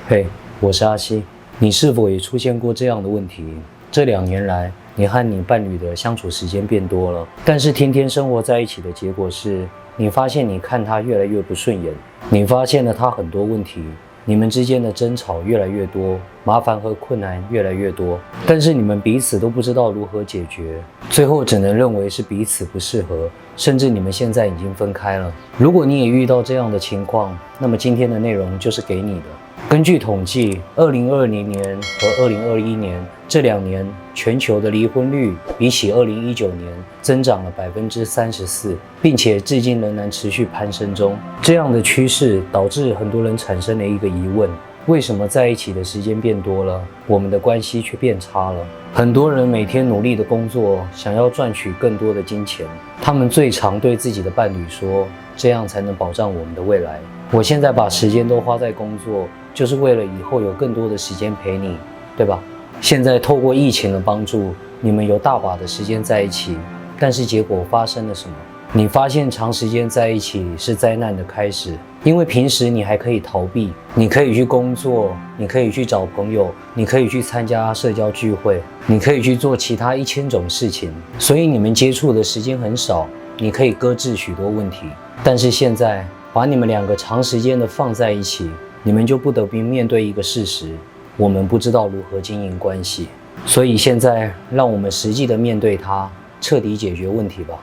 嘿，我是阿西。你是否也出现过这样的问题？这2年来，你和你伴侣的相处时间变多了，但是天天生活在一起的结果是，你发现你看他越来越不顺眼，你发现了他很多问题，你们之间的争吵越来越多，麻烦和困难越来越多，但是你们彼此都不知道如何解决，最后只能认为是彼此不适合，甚至你们现在已经分开了。如果你也遇到这样的情况，那么今天的内容就是给你的。根据统计，2020年和2021年这2年，全球的离婚率比起2019年增长了34%，并且至今仍然持续攀升中。这样的趋势导致很多人产生了一个疑问：为什么在一起的时间变多了，我们的关系却变差了？很多人每天努力的工作，想要赚取更多的金钱，他们最常对自己的伴侣说：这样才能保障我们的未来。我现在把时间都花在工作，就是为了以后有更多的时间陪你，对吧？现在透过疫情的帮助，你们有大把的时间在一起，但是结果发生了什么？你发现长时间在一起是灾难的开始，因为平时你还可以逃避，你可以去工作，你可以去找朋友，你可以去参加社交聚会，你可以去做其他1000种事情，所以你们接触的时间很少，你可以搁置许多问题。但是现在把你们2个长时间的放在一起，你们就不得不面对一个事实：我们不知道如何经营关系。所以现在让我们实际的面对它，彻底解决问题吧。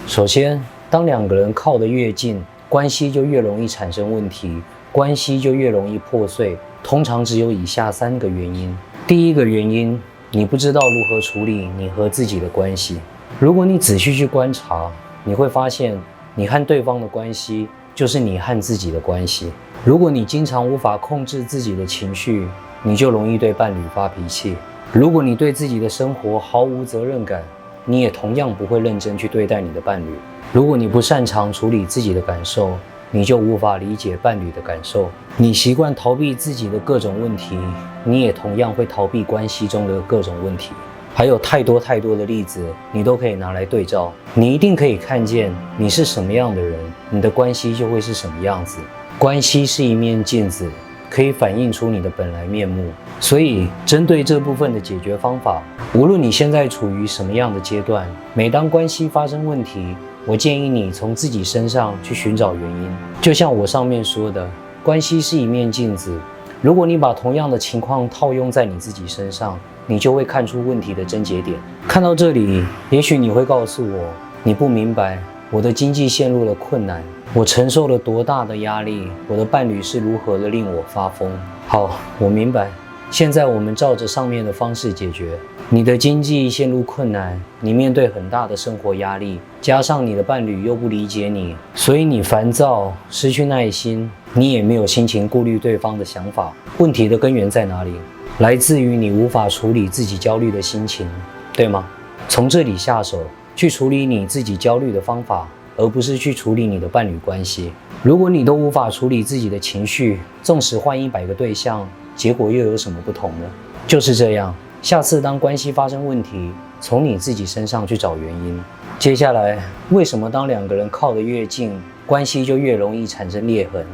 首先，当2个人靠得越近，关系就越容易产生问题，关系就越容易破碎。通常只有以下3个原因。第一个原因，你不知道如何处理你和自己的关系。如果你仔细去观察，你会发现你和对方的关系就是你和自己的关系。如果你经常无法控制自己的情绪，你就容易对伴侣发脾气。如果你对自己的生活毫无责任感，你也同样不会认真去对待你的伴侣。如果你不擅长处理自己的感受，你就无法理解伴侣的感受。你习惯逃避自己的各种问题，你也同样会逃避关系中的各种问题。还有太多的例子，你都可以拿来对照。你一定可以看见，你是什么样的人，你的关系就会是什么样子。关系是一面镜子，可以反映出你的本来面目。所以，针对这部分的解决方法，无论你现在处于什么样的阶段，每当关系发生问题，我建议你从自己身上去寻找原因。就像我上面说的，关系是一面镜子。如果你把同样的情况套用在你自己身上，你就会看出问题的症结点。看到这里，也许你会告诉我，你不明白我的经济陷入了困难，我承受了多大的压力，我的伴侣是如何的令我发疯。好，我明白。现在我们照着上面的方式解决。你的经济陷入困难，你面对很大的生活压力，加上你的伴侣又不理解你，所以你烦躁，失去耐心，你也没有心情顾虑对方的想法。问题的根源在哪里？来自于你无法处理自己焦虑的心情，对吗？从这里下手，去处理你自己焦虑的方法，而不是去处理你的伴侣关系。如果你都无法处理自己的情绪，纵使换100个对象，结果又有什么不同呢？就是这样。下次当关系发生问题，从你自己身上去找原因。接下来，为什么当2个人靠得越近，关系就越容易产生裂痕？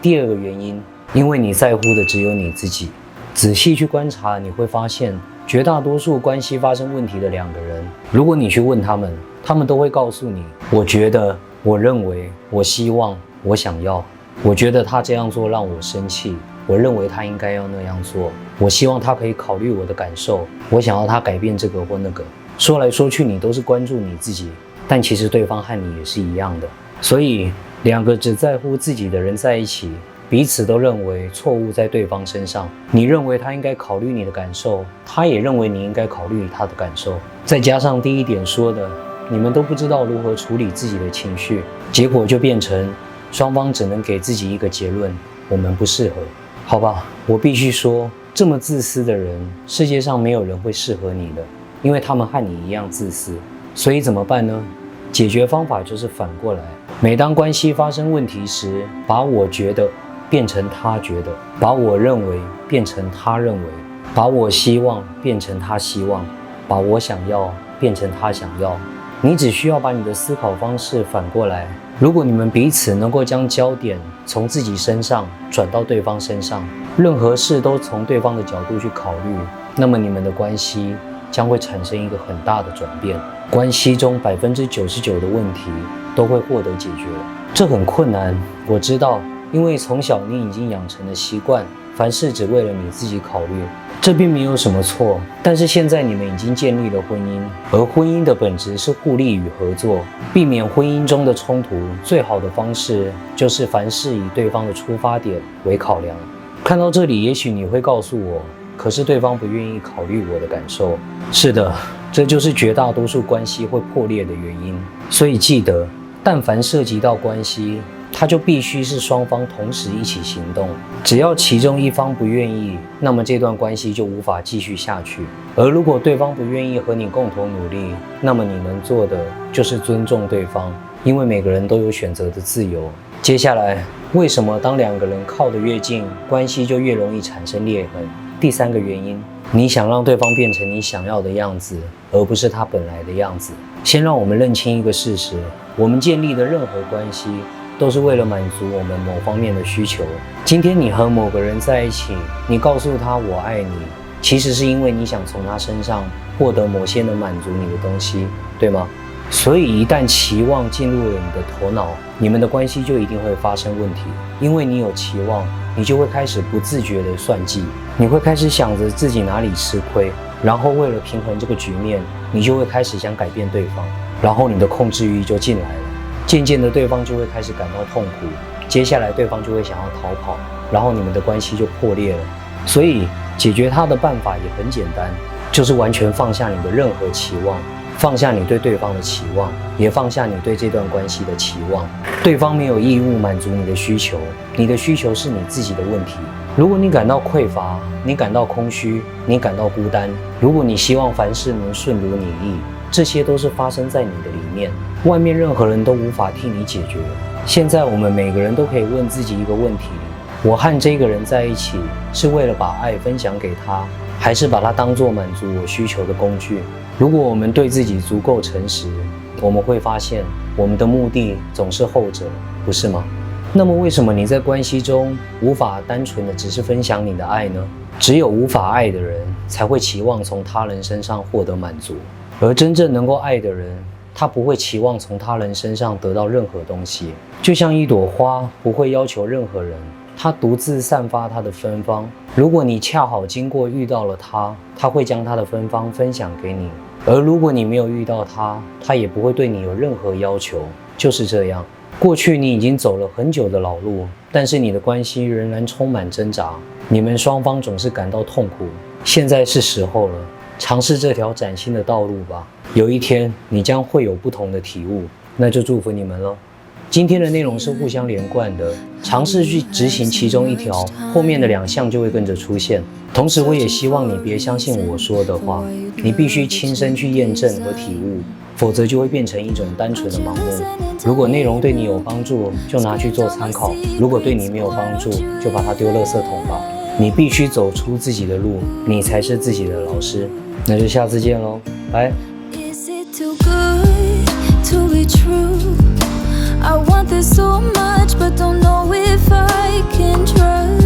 第2个原因，因为你在乎的只有你自己。仔细去观察，你会发现，绝大多数关系发生问题的2个人，如果你去问他们，他们都会告诉你：我觉得，我认为，我希望，我想要。我觉得他这样做让我生气，我认为他应该要那样做，我希望他可以考虑我的感受，我想要他改变这个或那个。说来说去，你都是关注你自己，但其实对方和你也是一样的。所以2个只在乎自己的人在一起，彼此都认为错误在对方身上。你认为他应该考虑你的感受，他也认为你应该考虑他的感受。再加上第1点说的，你们都不知道如何处理自己的情绪，结果就变成双方只能给自己一个结论：我们不适合。好吧，我必须说，这么自私的人，世界上没有人会适合你的，因为他们和你一样自私。所以怎么办呢？解决方法就是反过来。每当关系发生问题时，把我觉得变成他觉得，把我认为变成他认为，把我希望变成他希望，把我想要变成他想要。你只需要把你的思考方式反过来，如果你们彼此能够将焦点从自己身上转到对方身上，任何事都从对方的角度去考虑，那么你们的关系将会产生一个很大的转变，关系中99%的问题都会获得解决了。这很困难，我知道，因为从小你已经养成了习惯，凡事只为了你自己考虑，这并没有什么错。但是现在你们已经建立了婚姻，而婚姻的本质是互利与合作。避免婚姻中的冲突，最好的方式就是凡事以对方的出发点为考量。看到这里，也许你会告诉我，可是对方不愿意考虑我的感受。是的，这就是绝大多数关系会破裂的原因。所以记得，但凡涉及到关系，它就必须是双方同时一起行动。只要其中一方不愿意，那么这段关系就无法继续下去。而如果对方不愿意和你共同努力，那么你能做的就是尊重对方，因为每个人都有选择的自由。接下来，为什么当两个人靠得越近，关系就越容易产生裂痕？第3个原因，你想让对方变成你想要的样子，而不是他本来的样子。先让我们认清一个事实，我们建立的任何关系都是为了满足我们某方面的需求。今天你和某个人在一起，你告诉他我爱你，其实是因为你想从他身上获得某些能满足你的东西，对吗？所以一旦期望进入了你的头脑，你们的关系就一定会发生问题。因为你有期望，你就会开始不自觉的算计，你会开始想着自己哪里吃亏，然后为了平衡这个局面，你就会开始想改变对方，然后你的控制欲就进来了。渐渐的，对方就会开始感到痛苦，接下来对方就会想要逃跑，然后你们的关系就破裂了。所以解决它的办法也很简单，就是完全放下你的任何期望，放下你对对方的期望，也放下你对这段关系的期望。对方没有义务满足你的需求，你的需求是你自己的问题。如果你感到匮乏，你感到空虚，你感到孤单，如果你希望凡事能顺如你意，这些都是发生在你的里面，外面任何人都无法替你解决。现在我们每个人都可以问自己一个问题：我和这个人在一起，是为了把爱分享给他，还是把它当作满足我需求的工具？如果我们对自己足够诚实，我们会发现我们的目的总是后者，不是吗？那么为什么你在关系中无法单纯的只是分享你的爱呢？只有无法爱的人才会期望从他人身上获得满足，而真正能够爱的人，他不会期望从他人身上得到任何东西。就像一朵花不会要求任何人，它独自散发它的芬芳。如果你恰好经过遇到了它，它会将它的芬芳分享给你；而如果你没有遇到它，它也不会对你有任何要求。就是这样，过去你已经走了很久的老路，但是你的关系仍然充满挣扎，你们双方总是感到痛苦。现在是时候了，尝试这条崭新的道路吧。有一天你将会有不同的体悟，那就祝福你们了。今天的内容是互相连贯的，尝试去执行其中一条，后面的2项就会跟着出现。同时我也希望你别相信我说的话，你必须亲身去验证和体悟，否则就会变成一种单纯的盲目。如果内容对你有帮助，就拿去做参考；如果对你没有帮助，就把它丢垃圾桶吧。你必须走出自己的路，你才是自己的老师。那就下次见咯，拜。I want this so much, but don't know if I can trust.